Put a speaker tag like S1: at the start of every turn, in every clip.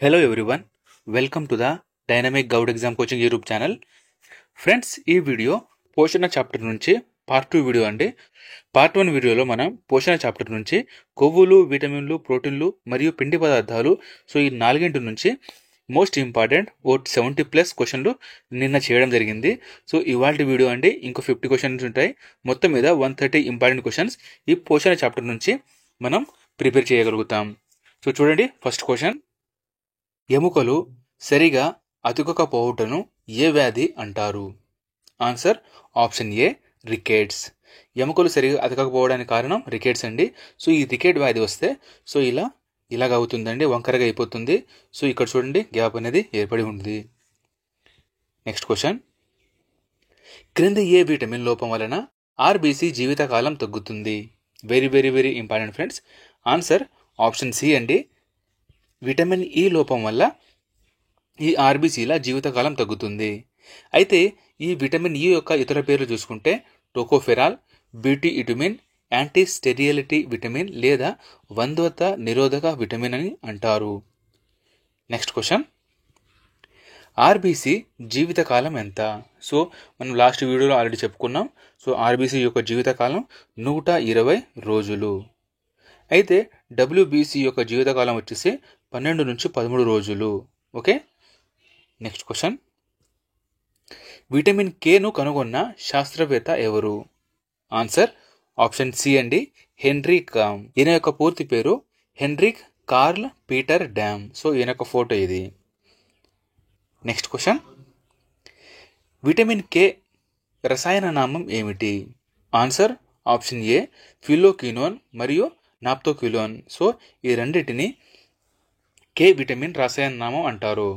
S1: Hello everyone, welcome to the Dynamic Gowd Exam Coaching YouTube channel. Friends, ఈ video పోషణ chapter నుంచి part 2 video అండి. Part 1 వీడియోలో మనం పోషణ చాప్టర్ నుంచి కొవ్వులు, విటమిన్లు, ప్రోటీన్లు మరియు పిండి పదార్థాలు, సో ఈ నాలుగింటి నుంచి మోస్ట్ ఇంపార్టెంట్ 70+ క్వశ్చన్లు నిన్న చేయడం జరిగింది. సో ఇవాళ వీడియో అండి ఇంకో 50 క్వశ్చన్స్ ఉంటాయి. మొత్తం మీద 130 ఇంపార్టెంట్ క్వశ్చన్స్ ఈ పోషణ చాప్టర్ నుంచి మనం ప్రిపేర్ చేయగలుగుతాం. సో చూడండి, ఫస్ట్ క్వశ్చన్: ఎముకలు సరిగా అతుకకపోవుటను ఏ వ్యాధి అంటారు? Answer option A, rickets. ఎముకలు సరిగా అతకకపోవడానికి కారణం రికేట్స్ అండి. సో ఈ రికేట్ వ్యాధి వస్తే సో ఇలాగ అవుతుందండి, వంకరగా అయిపోతుంది. సో ఇక్కడ చూడండి, గ్యాప్ అనేది ఏర్పడి ఉంది. నెక్స్ట్ క్వశ్చన్: క్రింది ఏ విటమిన్ లోపం వలన ఆర్బీసీ జీవితకాలం తగ్గుతుంది? Very very very important friends. Answer option C అండి. విటమిన్ ఈ లోపం వల్ల ఈ ఆర్బీసీల జీవితకాలం తగ్గుతుంది. అయితే ఈ విటమిన్ ఈ యొక్క ఇతర పేర్లు చూసుకుంటే tocopherol, beauty vitamin, anti sterility vitamin లేదా వంధ్వత నిరోధక విటమిన్ అని అంటారు. నెక్స్ట్ క్వశ్చన్: ఆర్బీసీ జీవితకాలం ఎంత? సో మనం లాస్ట్ వీడియోలో ఆల్రెడీ చెప్పుకున్నాం. సో ఆర్బీసీ యొక్క జీవితకాలం 120 రోజులు. అయితే డబ్ల్యూబీసీ యొక్క జీవితకాలం వచ్చేసి 12 నుంచి 13 రోజులు. ఓకే. నెక్స్ట్ క్వశ్చన్: విటమిన్ కేను కనుగొన్న శాస్త్రవేత్త ఎవరు? ఆన్సర్ ఆప్షన్ సి అండి, హెన్రిక్ కామ్. ఈయన యొక్క పూర్తి పేరు Henrik Carl Peter Dam. So ఈయన యొక్క ఫోటో ఇది. నెక్స్ట్ క్వశ్చన్: విటమిన్ కే రసాయన నామం ఏమిటి? ఆన్సర్ ఆప్షన్ ఏ, ఫిలోక్వినోన్ మరియు నాప్తోక్విలోన్. సో ఈ రెండింటిని కే విటమిన్ రసాయన నామం అంటారు.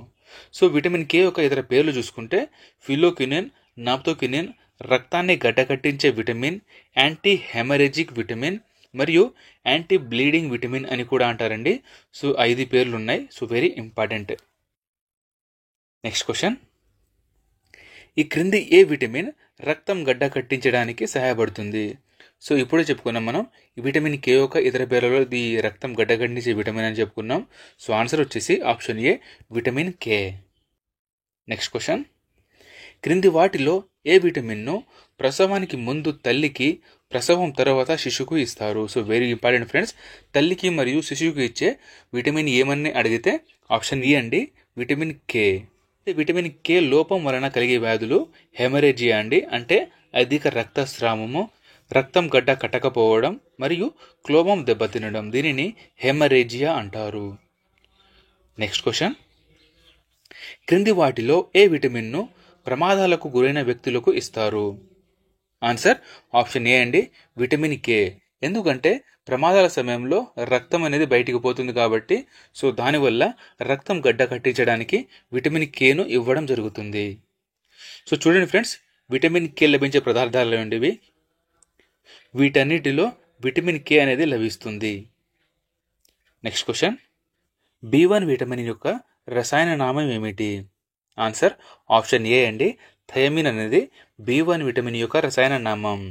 S1: సో విటమిన్ కే యొక్క ఇతర పేర్లు చూసుకుంటే ఫిలోక్వినిన్, నాప్తోక్వినిన్, రక్తాన్ని గడ్డకట్టించే విటమిన్, యాంటీ హెమరేజిక్ విటమిన్ మరియు యాంటీ బ్లీడింగ్ విటమిన్ అని కూడా అంటారండి. సో 5 పేర్లు ఉన్నాయి. So very important. Next question: ఈ క్రింది ఏ విటమిన్ రక్తం గడ్డ కట్టించడానికి సహాయపడుతుంది? సో ఇప్పుడే చెప్పుకున్నాం మనం ఈ విటమిన్ కే యొక్క ఇతర పేర్లలో ఇది రక్తం గడ్డకట్టించే విటమిన్ అని చెప్పుకున్నాం. సో ఆన్సర్ వచ్చేసి option A, vitamin K. Next question: క్రింది వాటిలో ఏ విటమిన్ను ప్రసవానికి ముందు తల్లికి, ప్రసవం తర్వాత శిశువుకు ఇస్తారు? So very important friends. తల్లికి మరియు శిశువుకి ఇచ్చే విటమిన్ ఏమని అడిగితే ఆప్షన్ ఈ అండి, విటమిన్ కే. విటమిన్ కే లోపం వలన కలిగే వ్యాధులు హెమరేజియా అండి, అంటే అధిక రక్తస్రావము, రక్తం గడ్డ కట్టకపోవడం మరియు క్లోమం దెబ్బతినడం. దీనిని హెమరేజియా అంటారు. నెక్స్ట్ క్వశ్చన్: క్రింది వాటిలో ఏ విటమిన్ను ప్రమాదాలకు గురైన వ్యక్తులకు ఇస్తారు? ఆన్సర్ ఆప్షన్ ఏ అండి, విటమిన్ కే. ఎందుకంటే ప్రమాదాల సమయంలో రక్తం అనేది బయటికి పోతుంది కాబట్టి సో దానివల్ల రక్తం గడ్డ కట్టించడానికి విటమిన్ కేను ఇవ్వడం జరుగుతుంది. సో చూడండి ఫ్రెండ్స్, విటమిన్ కే లభించే పదార్థాలు ఏంటివి? వీటన్నిటిలో విటమిన్ కే అనేది లభిస్తుంది. నెక్స్ట్ క్వశ్చన్: B1 విటమిన్ యొక్క రసాయన నామం ఏమిటి? ఆన్సర్ ఆప్షన్ ఏ అండి, థయమిన్ అనేది B1 విటమిన్ యొక్క రసాయన నామం.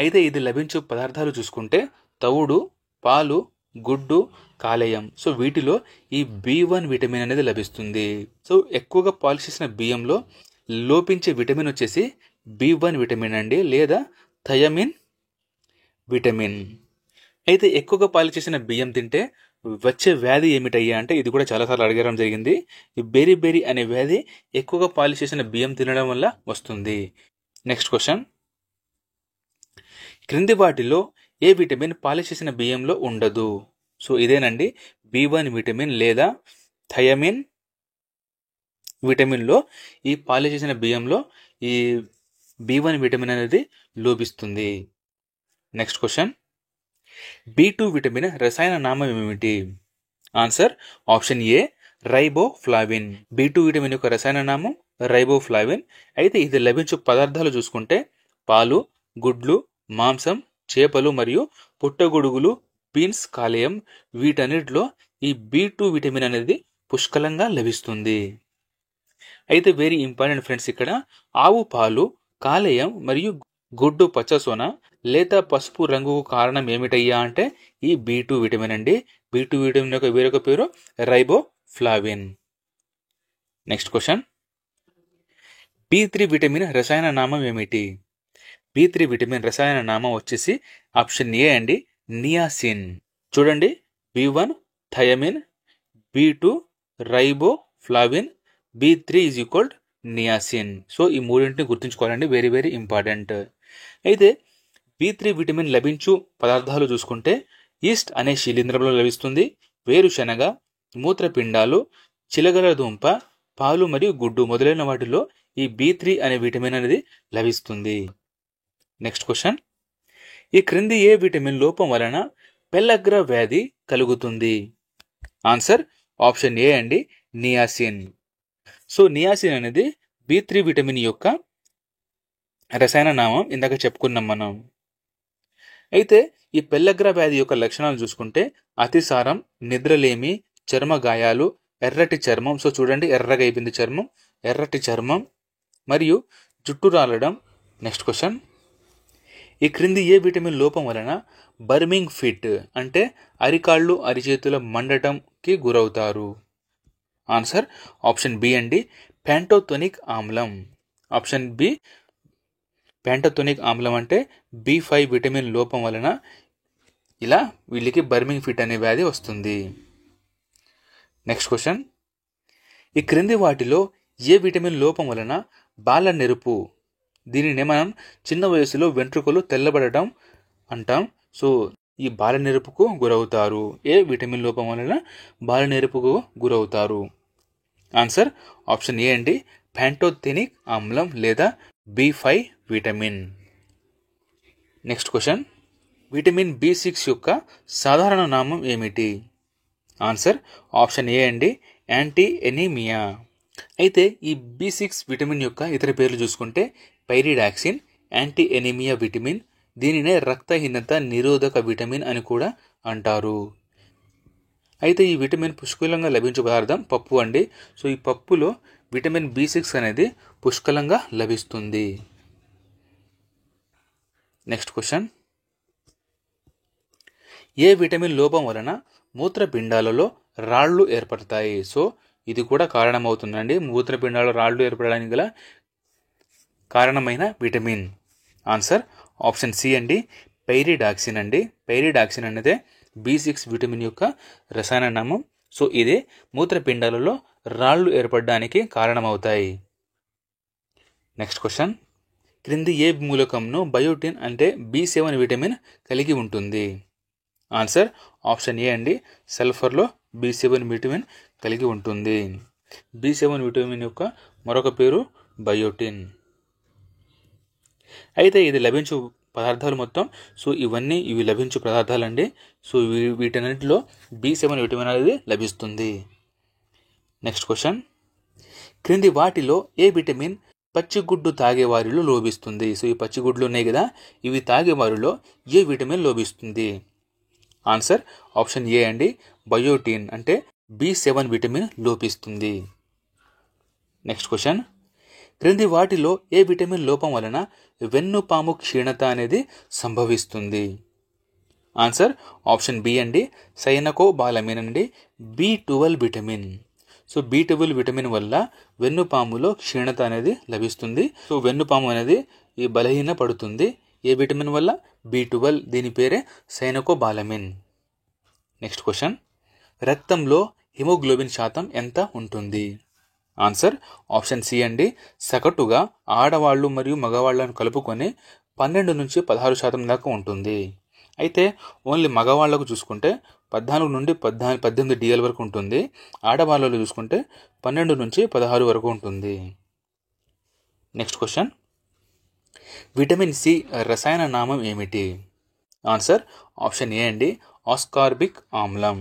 S1: అయితే ఇది లభించే పదార్థాలు చూసుకుంటే తవుడు, పాలు, గుడ్డు, కాలేయం. సో వీటిలో ఈ B1 విటమిన్ అనేది లభిస్తుంది. సో ఎక్కువగా పాలిష్ చేసిన బియ్యంలో లోపించే విటమిన్ వచ్చేసి B1 విటమిన్ అండి, లేదా థయమిన్ విటమిన్. అయితే ఎక్కువగా పాలిష్ చేసిన బియ్యం తింటే వచ్చే వ్యాధి ఏమిటయ్యా అంటే ఇది కూడా చాలాసార్లు అడగడం జరిగింది. ఈ బెరీ అనే వ్యాధి ఎక్కువగా పాలిష్ చేసిన బియ్యం తినడం వల్ల వస్తుంది. నెక్స్ట్ క్వశ్చన్: క్రింది వాటిలో ఏ విటమిన్ పాలిష్ చేసిన బియ్యంలో ఉండదు? సో ఇదేనండి, B1 విటమిన్ లేదా థయమిన్ విటమిన్లో ఈ పాలిష్ చేసిన బియ్యంలో ఈ B1 విటమిన్ అనేది లోపిస్తుంది. నెక్స్ట్ క్వశ్చన్: B2 విటమిన్ రసాయన నామం ఏమిటి? ఆన్సర్ ఆప్షన్ ఏ, రైబోఫ్లావిన్. B2 విటమిన్ యొక్క రసాయన నామం రైబోఫ్లావిన్. అయితే ఇది లభించే పదార్థాలు చూసుకుంటే పాలు, గుడ్లు, మాంసం, చేపలు మరియు పుట్టగొడుగులు, బీన్స్, కాలేయం. వీటన్నిటిలో ఈ B2 విటమిన్ అనేది పుష్కలంగా లభిస్తుంది. అయితే వెరీ ఇంపార్టెంట్ ఫ్రెండ్స్, ఇక్కడ ఆవు పాలు, కాలేయం మరియు గుడ్డు పచ్చసోన లేత పసుపు రంగుకు కారణం ఏమిటయ్యా అంటే ఈ B2 విటమిన్ అండి. B2 విటమిన్ యొక్క వేరొక పేరు riboflavin. Next question, B3 vitamin రసాయన నామం ఏమిటి? B3 విటమిన్ రసాయన నామం వచ్చేసి ఆప్షన్ ఏ అండి, నియాసిన్. చూడండి, B1 thiamine, B2 riboflavin, B3 is equal niacin. So ఈ మూడింటిని గుర్తుంచుకోవాలండి, వెరీ వెరీ ఇంపార్టెంట్. అయితే B3 విటమిన్ లభించు పదార్థాలు చూసుకుంటే ఈస్ట్ అనే శిలీంధ్రంలో లభిస్తుంది, వేరుశనగ, మూత్రపిండాలు, చిలగల దుంప, పాలు మరియు గుడ్డు మొదలైన వాటిలో ఈ B3 అనే విటమిన్ అనేది లభిస్తుంది. నెక్స్ట్ క్వశ్చన్, ఈ క్రింది ఏ విటమిన్ లోపం వలన పెల్లగ్ర వ్యాధి కలుగుతుంది? ఆన్సర్ ఆప్షన్ ఏ అండి, నియాసిన్. సో నియాసిన్ అనేది B3 విటమిన్ యొక్క రసాయన నామం, ఇందాక చెప్పుకున్నాం మనం. అయితే ఈ పెల్లగ్ర వ్యాధి యొక్క లక్షణాలు చూసుకుంటే అతిసారం, నిద్రలేమి, చర్మ గాయాలు, ఎర్రటి చర్మం. సో చూడండి, ఎర్రగా అయిపోయింది చర్మం, ఎర్రటి చర్మం మరియు జుట్టు రాలడం. నెక్స్ట్ క్వశ్చన్, ఈ క్రింది ఏ విటమిన్ లోపం వలన బర్మింగ్ ఫిట్ అంటే అరికాళ్ళు అరిచేతుల మండటంకి గురవుతారు? ఆన్సర్ ఆప్షన్ బి అండి, ప్యాంటోథోనిక్ ఆమ్లం. ఆప్షన్ బి, ప్యాంటోథోనిక్ ఆమ్లం అంటే B5 విటమిన్ లోపం వలన ఇలా వీళ్ళకి బర్మింగ్ ఫిట్ అనే వ్యాధి వస్తుంది. నెక్స్ట్ క్వశ్చన్, ఈ క్రింది వాటిలో ఏ విటమిన్ లోపం వలన బాల నెరుపు, దీనినే మనం చిన్న వయసులో వెంట్రుకలు తెల్లబడటం అంటాం. సో ఈ బాల నెరుపుకు గురవుతారు. ఏ విటమిన్ లోపం వలన బాల నెరుపుకు గురవుతారు? ఆన్సర్ ఆప్షన్ ఏ అండి, ప్యాంటోథెనిక్ ఆమ్లం లేదా B5 vitamin. Next question, vitamin B6 యొక్క సాధారణ నామం ఏమిటి? ఆన్సర్ ఆప్షన్ ఏ అండి, యాంటీ ఎనీమియా. అయితే ఈ B6 విటమిన్ యొక్క ఇతర పేర్లు చూసుకుంటే పైరిడాక్సిన్, యాంటీ ఎనీమియా విటమిన్, దీనినే రక్తహీనత నిరోధక విటమిన్ అని కూడా అంటారు. అయితే ఈ విటమిన్ పుష్కలంగా లభించే పదార్థం పప్పు అండి. సో ఈ పప్పులో విటమిన్ B6 అనేది పుష్కలంగా లభిస్తుంది. నెక్స్ట్ క్వశ్చన్, ఏ విటమిన్ లోపం వలన మూత్రపిండాలలో రాళ్ళు ఏర్పడతాయి? సో ఇది కూడా కారణమవుతుందండి, మూత్రపిండాలలో రాళ్ళు ఏర్పడడానికి గల కారణమైన విటమిన్. ఆన్సర్ ఆప్షన్ సి అండి, పైరిడాక్సిన్ అండి. పైరిడాక్సిన్ అనేది B6 విటమిన్ యొక్క రసాయన నామం. సో ఇదే మూత్రపిండాలలో రాళ్ళు ఏర్పడడానికి కారణమవుతాయి. నెక్స్ట్ క్వశ్చన్, క్రింది ఏ మూలకంను బయోటిన్ అంటే B7 విటమిన్ కలిగి ఉంటుంది? ఆన్సర్ ఆప్షన్ ఏ అండి, సల్ఫర్లో B7 విటమిన్ కలిగి ఉంటుంది. B7 విటమిన్ యొక్క మరొక పేరు బయోటిన్. అయితే ఇది లభించు పదార్థాలు మొత్తం, సో ఇవి లభించు పదార్థాలండి. సో వీటన్నిటిలో B7 విటమిన్ అనేది లభిస్తుంది. నెక్స్ట్ క్వశ్చన్, క్రింది వాటిలో ఏ విటమిన్ పచ్చిగుడ్డు తాగేవారిలో లోపిస్తుంది? సో ఈ పచ్చిగుడ్లు ఉన్నాయి కదా, ఇవి తాగేవారిలో ఏ విటమిన్ లోపిస్తుంది? ఆన్సర్ ఆప్షన్ ఏ అండి, బయోటిన్ అంటే B7 విటమిన్ లోపిస్తుంది. నెక్స్ట్ క్వశ్చన్, క్రింది వాటిలో ఏ విటమిన్ లోపం వలన వెన్నుపాము క్షీణత అనేది సంభవిస్తుంది? ఆన్సర్ ఆప్షన్ బి అండి, సైనకోబాలమిన్ అండి, B12 vitamin. So B12 vitamin వల్ల వెన్నుపాములో క్షీణత అనేది లభిస్తుంది. సో వెన్నుపాము అనేది ఈ బలహీన పడుతుంది. ఏ విటమిన్ వల్ల? B12, దీని పేరే సైనకోబాలమిన్. నెక్స్ట్ క్వశ్చన్, రక్తంలో హిమోగ్లోబిన్ శాతం ఎంత ఉంటుంది? ఆన్సర్ ఆప్షన్ సి అండి, సగటుగా ఆడవాళ్ళు మరియు మగవాళ్ళను కలుపుకొని 12 నుంచి 16% దాకా ఉంటుంది. అయితే ఓన్లీ మగవాళ్లకు చూసుకుంటే 14 నుండి 18 DL వరకు ఉంటుంది. ఆడవాళ్ళలో చూసుకుంటే 12 నుంచి 16 వరకు ఉంటుంది. నెక్స్ట్ క్వశ్చన్, విటమిన్ సి రసాయన నామం ఏమిటి? ఆన్సర్ ఆప్షన్ ఏ అండి, ఆస్కార్బిక్ ఆమ్లం.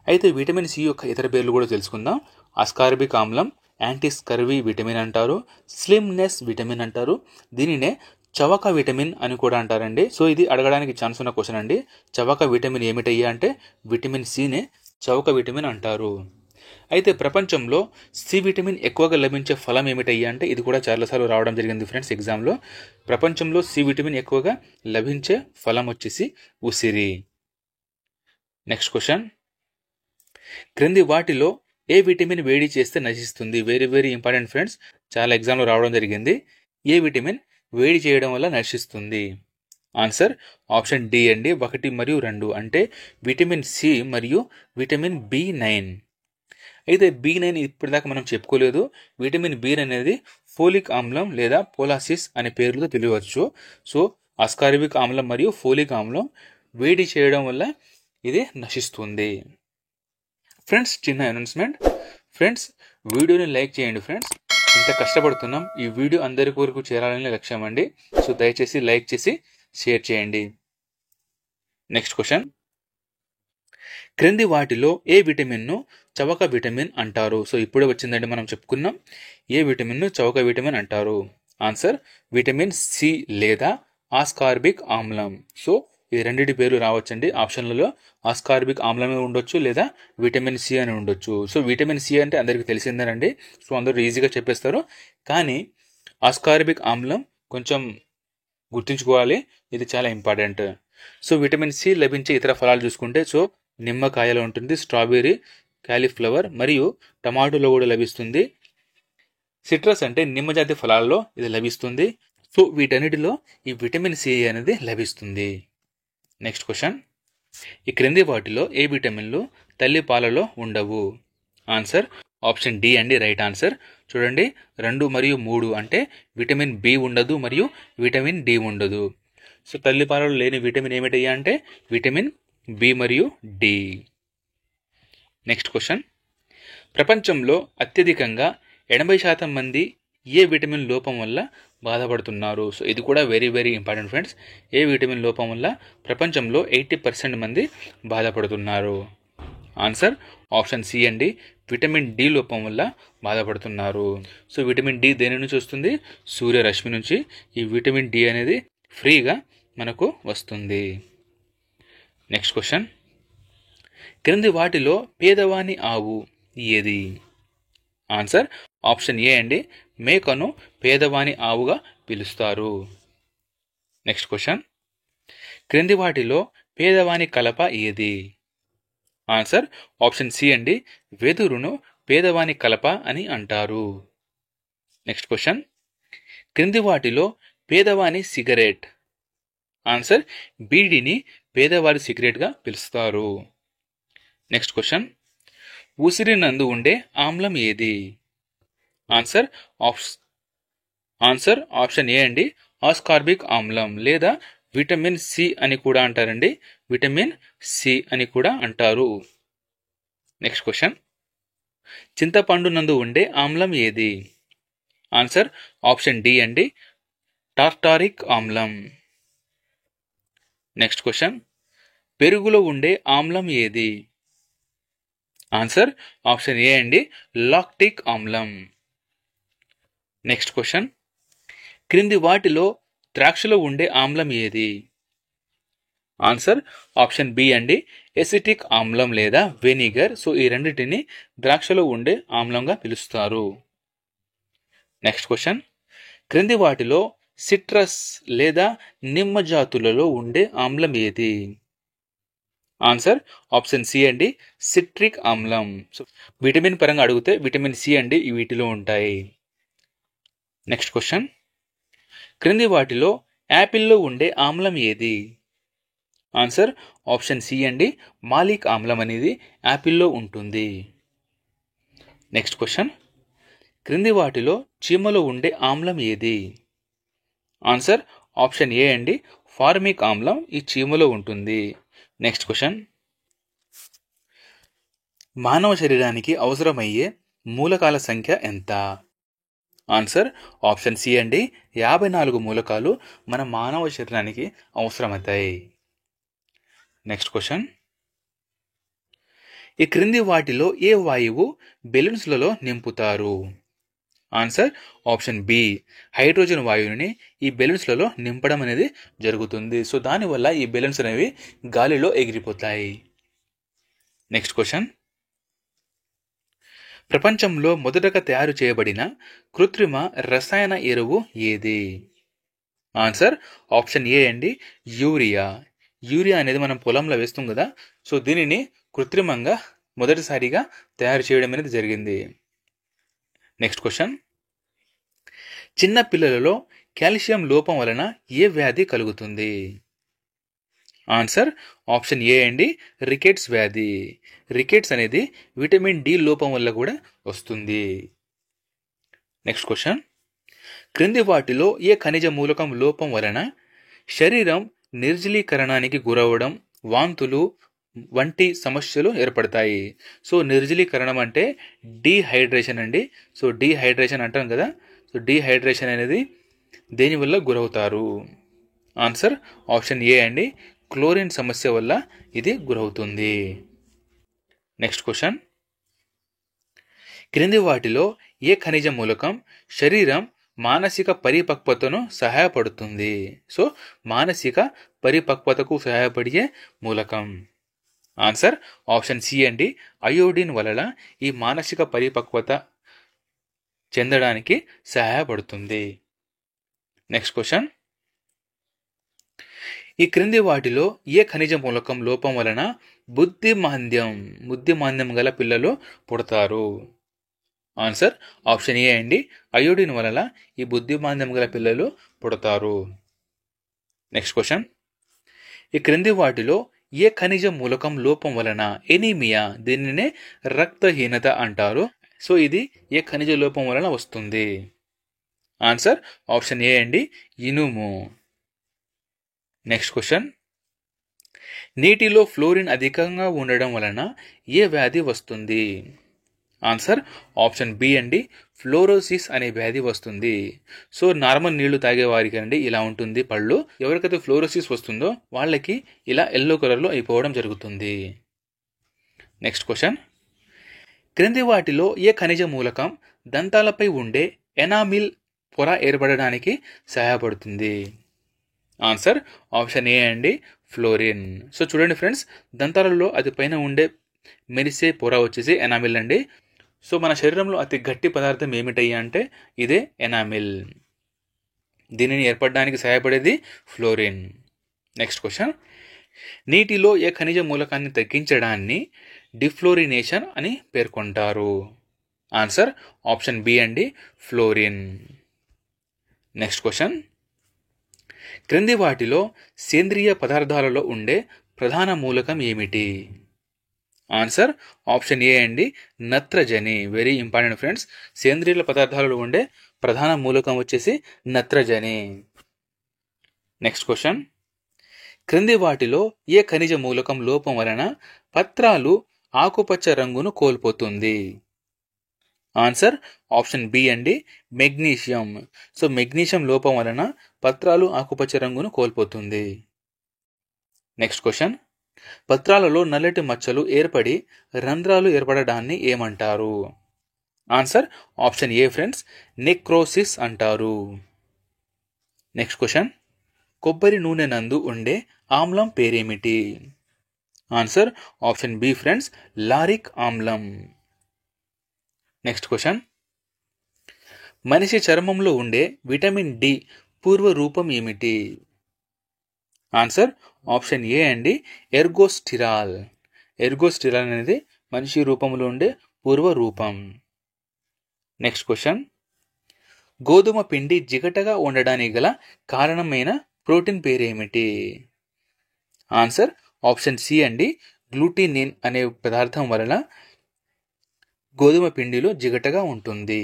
S1: అయితే విటమిన్ సి యొక్క ఇతర పేర్లు కూడా తెలుసుకుందాం. ఆస్కార్బిక్ ఆమ్లం, యాంటీ స్కర్వీ విటమిన్ అంటారు, స్లిమ్నెస్ విటమిన్ అంటారు, దీనినే చవక విటమిన్ అని కూడా అంటారండి. సో ఇది అడగడానికి ఛాన్స్ ఉన్న క్వశ్చన్ అండి. చవక విటమిన్ ఏమిటయ్యా అంటే విటమిన్ సినే చవక విటమిన్ అంటారు. అయితే ప్రపంచంలో సి విటమిన్ ఎక్కువగా లభించే ఫలం ఏమిటయ్యా అంటే ఇది కూడా చాలాసార్లు రావడం జరిగింది ఫ్రెండ్స్ ఎగ్జామ్లో. ప్రపంచంలో సి విటమిన్ ఎక్కువగా లభించే ఫలం వచ్చేసి ఉసిరి. నెక్స్ట్ క్వశ్చన్, క్రింది వాటిలో ఏ విటమిన్ వేడి చేస్తే నశిస్తుంది? వెరీ వెరీ ఇంపార్టెంట్ ఫ్రెండ్స్, చాలా ఎగ్జామ్లో రావడం జరిగింది. ఏ విటమిన్ వేడి చేయడం వల్ల నశిస్తుంది? ఆన్సర్ ఆప్షన్ డి అండి, 1 మరియు 2 అంటే విటమిన్ సి మరియు విటమిన్ B9. అయితే B9 ఇప్పటిదాకా మనం చెప్పుకోలేదు. విటమిన్ B9 అనేది ఫోలిక్ ఆమ్లం లేదా పోలాసిస్ అనే పేర్లతో పిలవచ్చు. సో అస్కార్బిక్ ఆమ్లం మరియు ఫోలిక్ ఆమ్లం వేడి చేయడం వల్ల ఇది నశిస్తుంది. ఫ్రెండ్స్, చిన్న అనౌన్స్మెంట్. ఫ్రెండ్స్, వీడియోని లైక్ చేయండి. ఫ్రెండ్స్, ఇంత కష్టపడుతున్నాం, ఈ వీడియో అందరి వరకు చేరాలని లక్ష్యం అండి. సో దయచేసి లైక్ చేసి షేర్ చేయండి. నెక్స్ట్ క్వశ్చన్, క్రింది వాటిలో ఏ విటమిన్ను చవక విటమిన్ అంటారు? సో ఇప్పుడే వచ్చిందండి, మనం చెప్పుకున్నాం. ఏ విటమిన్ను చవక విటమిన్ అంటారు? ఆన్సర్ విటమిన్ సి లేదా ఆస్కార్బిక్ ఆమ్లం. సో ఈ రెండింటి పేర్లు రావచ్చండి ఆప్షన్లలో. ఆస్కార్బిక్ ఆమ్లమే ఉండొచ్చు లేదా విటమిన్ సి అని ఉండొచ్చు. సో విటమిన్ సి అంటే అందరికీ తెలిసిందేనండి, సో అందరూ ఈజీగా చెప్పేస్తారు. కానీ ఆస్కార్బిక్ ఆమ్లం కొంచెం గుర్తుంచుకోవాలి, ఇది చాలా ఇంపార్టెంట్. సో విటమిన్ సి లభించే ఇతర ఫలాలు చూసుకుంటే, సో నిమ్మకాయలో ఉంటుంది, స్ట్రాబెర్రీ, కాలీఫ్లవర్ మరియు టమాటోలో కూడా లభిస్తుంది. సిట్రస్ అంటే నిమ్మజాతి ఫలాల్లో ఇది లభిస్తుంది. సో వీటన్నిటిలో ఈ విటమిన్ సి అనేది లభిస్తుంది. నెక్స్ట్ క్వశ్చన్, ఈ క్రింది వాటిలో ఏ విటమిన్లు తల్లి పాలలో ఉండవు? ఆన్సర్ ఆప్షన్ డి అండి, రైట్ ఆన్సర్. చూడండి, 2 మరియు 3 అంటే విటమిన్ బి ఉండదు మరియు విటమిన్ డి ఉండదు. సో తల్లి పాలలో లేని విటమిన్ ఏమిటయ్యా అంటే విటమిన్ బి మరియు డి. నెక్స్ట్ క్వశ్చన్, ప్రపంచంలో అత్యధికంగా 80% మంది ఏ విటమిన్ లోపం వల్ల బాధపడుతున్నారు? సో ఇది కూడా వెరీ వెరీ ఇంపార్టెంట్ ఫ్రెండ్స్. ఏ విటమిన్ లోపం వల్ల ప్రపంచంలో 80% మంది బాధపడుతున్నారు? ఆన్సర్ ఆప్షన్ సి అండి, విటమిన్ డి లోపం వల్ల బాధపడుతున్నారు. సో విటమిన్ డి దేని నుంచి వస్తుంది? సూర్యరశ్మి నుంచి. ఈ విటమిన్ డి అనేది ఫ్రీగా మనకు వస్తుంది. నెక్స్ట్ క్వశ్చన్, క్రింది వాటిలో పేదవాని ఆవు ఏది? ఆన్సర్ ఆప్షన్ ఏ అండి, మేకను పేదవాని ఆవుగా పిలుస్తారు. నెక్స్ట్ క్వశ్చన్, క్రింది వాటిలో పేదవాని కలప ఏది? ఆన్సర్ ఆప్షన్ సి అండి, వెదురును పేదవాని కలప అని అంటారు. నెక్స్ట్ క్వశ్చన్, క్రింది వాటిలో పేదవాని సిగరెట్? ఆన్సర్ బీడీని పేదవారి సిగరెట్గా పిలుస్తారు. నెక్స్ట్ క్వశ్చన్, ఉసిరినందు ఉండే ఆమ్లం ఏది? ఆన్సర్ ఆప్షన్ ఏ అండి, ఆస్కార్బిక్ ఆమ్లం లేదా విటమిన్ సి అని కూడా అంటారండి, విటమిన్ సి అని కూడా అంటారు. నెక్స్ట్ క్వశ్చన్, చింతపండు నందు ఉండే ఆమ్లం ఏది? ఆన్సర్ ఆప్షన్ డి అండి, టార్టారిక్ ఆమ్లం. నెక్స్ట్ క్వశ్చన్, పెరుగులో ఉండే ఆమ్లం ఏది? ఆన్సర్ ఆప్షన్ ఏ అండి, లాక్టిక్ ఆమ్లం. నెక్స్ట్ క్వశ్చన్, క్రింది వాటిలో ద్రాక్షలో ఉండే ఆమ్లం ఏది? ఆన్సర్ ఆప్షన్ బి అండి, ఎసిటిక్ ఆమ్లం లేదా వెనిగర్. సో ఈ రెండింటిని ద్రాక్షలో ఉండే ఆమ్లంగా పిలుస్తారు. నెక్స్ట్ క్వశ్చన్, క్రింది వాటిలో సిట్రస్ లేదా నిమ్మ జాతులలో ఉండే ఆమ్లం ఏది? ఆన్సర్ ఆప్షన్ సి అండి, సిట్రిక్ ఆమ్లం. సో విటమిన్ పరంగా అడిగితే విటమిన్ సి అండి వీటిలో ఉంటాయి. నెక్స్ట్ క్వశ్చన్, క్రింది వాటిలో యాపిల్లో ఉండే ఆమ్లం ఏది? ఆన్సర్ ఆప్షన్ సి అండి, మాలిక్ ఆమ్లం అనేది యాపిల్లో ఉంటుంది. నెక్స్ట్ క్వశ్చన్, క్రింది వాటిలో చీమలో ఉండే ఆమ్లం ఏది? ఆన్సర్ ఆప్షన్ ఏ అండి, ఫార్మిక్ ఆమ్లం ఈ చీమలో ఉంటుంది. నెక్స్ట్ క్వశ్చన్, మానవ శరీరానికి అవసరమయ్యే మూలకాల సంఖ్య ఎంత? ఆన్సర్ ఆప్షన్ సి అండి, 54 మూలకాలు మన మానవ శరీరానికి అవసరమవుతాయి. నెక్స్ట్ క్వశ్చన్, ఈ క్రింది వాటిలో ఏ వాయువు బెలూన్స్లలో నింపుతారు? ఆన్సర్ ఆప్షన్ బి, హైడ్రోజన్ వాయువుని ఈ బెలూన్స్లలో నింపడం అనేది జరుగుతుంది. సో దానివల్ల ఈ బెలూన్స్ అనేవి గాలిలో ఎగిరిపోతాయి. నెక్స్ట్ క్వశ్చన్, ప్రపంచంలో మొదటగా తయారు చేయబడిన కృత్రిమ రసాయన ఎరువు ఏది? ఆన్సర్ ఆప్షన్ ఏ అండి, యూరియా. యూరియా అనేది మనం పొలంలో వేస్తాం కదా, సో దీనిని కృత్రిమంగా మొదటిసారిగా తయారు చేయడం అనేది జరిగింది. నెక్స్ట్ క్వశ్చన్, చిన్న పిల్లలలో కాల్షియం లోపం వలన ఏ వ్యాధి కలుగుతుంది? ఆన్సర్ ఆప్షన్ ఏ అండి, రికెట్స్ వ్యాధి. రికెట్స్ అనేది విటమిన్ డి లోపం వల్ల కూడా వస్తుంది. నెక్స్ట్ క్వశ్చన్, క్రింది వాటిలో ఏ ఖనిజ మూలకం లోపం వలన శరీరం నిర్జలీకరణానికి గురవడం, వాంతులు వంటి సమస్యలు ఏర్పడతాయి? సో నిర్జలీకరణం అంటే డీహైడ్రేషన్ అండి. సో డీహైడ్రేషన్ అంటాం కదా, సో డీహైడ్రేషన్ అనేది దేనివల్ల గురవుతారు? ఆన్సర్ ఆప్షన్ ఏ అండి, క్లోరిన్ సమస్య వల్ల ఇది గురవుతుంది. నెక్స్ట్ క్వశ్చన్, క్రింది వాటిలో ఏ ఖనిజ మూలకం శరీరం మానసిక పరిపక్వతను సహాయపడుతుంది? సో మానసిక పరిపక్వతకు సహాయపడే మూలకం. ఆన్సర్ ఆప్షన్ సి అండి, అయోడిన్ వలన ఈ మానసిక పరిపక్వత చెందడానికి సహాయపడుతుంది. నెక్స్ట్ క్వశ్చన్, ఈ క్రింది వాటిలో ఏ ఖనిజ మూలకం లోపం వలన బుద్ధిమాంద్యం గల పిల్లలు పుడతారు? ఆన్సర్ ఆప్షన్ ఏ అండి, అయోడిన్ వలన ఈ బుద్ధిమాంద్యం గల పిల్లలు పుడతారు. నెక్స్ట్ క్వశ్చన్, ఈ క్రింది వాటిలో ఏ ఖనిజ మూలకం లోపం వలన ఎనీమియా, దీనినే రక్తహీనత అంటారు, సో ఇది ఏ ఖనిజ లోపం వలన వస్తుంది? ఆన్సర్ ఆప్షన్ ఏ అండి, ఇనుము. నెక్స్ట్ క్వశ్చన్, నీటిలో ఫ్లోరిన్ అధికంగా ఉండడం వలన ఏ వ్యాధి వస్తుంది? ఆన్సర్ ఆప్షన్ బి అండి, ఫ్లోరోసిస్ అనే వ్యాధి వస్తుంది. సో నార్మల్ నీళ్లు తాగే వారికి అండి ఇలా ఉంటుంది పళ్ళు. ఎవరికైతే ఫ్లోరోసిస్ వస్తుందో వాళ్ళకి ఇలా ఎల్లో కలర్లో అయిపోవడం జరుగుతుంది. నెక్స్ట్ క్వశ్చన్, క్రింది వాటిలో ఏ ఖనిజ మూలకం దంతాలపై ఉండే ఎనామిల్ పొర ఏర్పడడానికి సహాయపడుతుంది? ఆన్సర్ ఆప్షన్ ఏ అండి, ఫ్లోరిన్. సో చూడండి ఫ్రెండ్స్, దంతాలలో అది పైన ఉండే మెరిసే పొర వచ్చేసి ఎనామిల్ అండి. సో మన శరీరంలో అతి గట్టి పదార్థం ఏమిటయ్యా అంటే ఇదే ఎనామిల్. దీనిని ఏర్పడడానికి సహాయపడేది ఫ్లోరిన్. నెక్స్ట్ క్వశ్చన్, నీటిలో ఏ ఖనిజ మూలకాన్ని తగ్గించడాన్ని డిఫ్లోరినేషన్ అని పేర్కొంటారు? ఆన్సర్ ఆప్షన్ బి అండి, ఫ్లోరిన్. నెక్స్ట్ క్వశ్చన్, క్రింది వాటిలో సేంద్రియ పదార్థాలలో ఉండే ప్రధాన మూలకం ఏమిటి? ఆన్సర్ ఆప్షన్ ఏ అండి, నత్రజని. వెరీ ఇంపార్టెంట్ ఫ్రెండ్స్, సేంద్రియ పదార్థాలలో ఉండే ప్రధాన మూలకం వచ్చేసి నత్రజని. నెక్స్ట్ క్వశ్చన్, క్రింది వాటిలో ఏ ఖనిజ మూలకం లోపం వలన పత్రాలు ఆకుపచ్చ రంగును కోల్పోతుంది? ఆన్సర్ ఆప్షన్ బి అండి, మెగ్నీషియం. సో మెగ్నీషియం లోపం వలన పత్రాలు ఆకుపచ్చ రంగును కోల్పోతుంది. నెక్స్ట్ క్వశ్చన్, పత్రాలలో నల్లటి మచ్చలు ఏర్పడి రంధ్రాలు ఏర్పడడాన్ని ఏమంటారు? Answer option A friends, necrosis అంటారు. నెక్స్ట్ క్వశ్చన్, కొబ్బరి నూనె నందు ఉండే ఆమ్లం పేరేమిటి? Answer option be friends, lauric ఆమ్లం. నెక్స్ట్ క్వశ్చన్, మనిషి చర్మంలో ఉండే విటమిన్ డి పూర్వ రూపం ఏమిటి? ఆన్సర్ ఆప్షన్ ఏ అండి, ఎర్గోస్టిరాల్. ఎర్గోస్టిరాల్ అనేది మనిషి రూపంలో ఉండే పూర్వ రూపం. నెక్స్ట్ క్వశ్చన్, గోధుమ పిండి జిగటగా ఉండడానికి గల కారణమైన ప్రోటీన్ పేరేమిటి? ఆన్సర్ ఆప్షన్ సి అండి, గ్లూటినిన్ అనే పదార్థం వలన గోధుమ పిండిలో జిగటగా ఉంటుంది.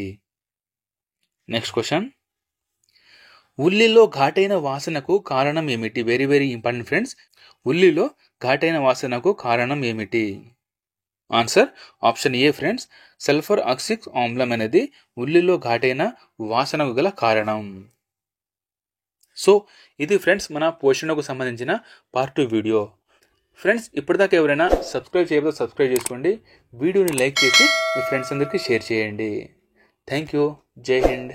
S1: నెక్స్ట్ క్వశ్చన్, ఉల్లిలో ఘాటైన వాసనకు కారణం ఏమిటి? వెరీ వెరీ ఇంపార్టెంట్ ఫ్రెండ్స్, ఉల్లిలో ఘాటైన వాసనకు కారణం ఏమిటి? Answer option A friends, sulphur ఆక్సిక్ ఆమ్లం అనేది ఉల్లిలో ఘాటైన వాసనకు గల కారణం. సో ఇది ఫ్రెండ్స్ మన పోషణకు సంబంధించిన పార్ట్ 2 వీడియో. ఫ్రెండ్స్ ఇప్పటిదాకా ఎవరైనా సబ్స్క్రైబ్ చేయకపోతే సబ్స్క్రైబ్ చేసుకోండి, వీడియోని లైక్ చేసి మీ ఫ్రెండ్స్ అందరికీ షేర్ చేయండి. Thank you. జై హింద్.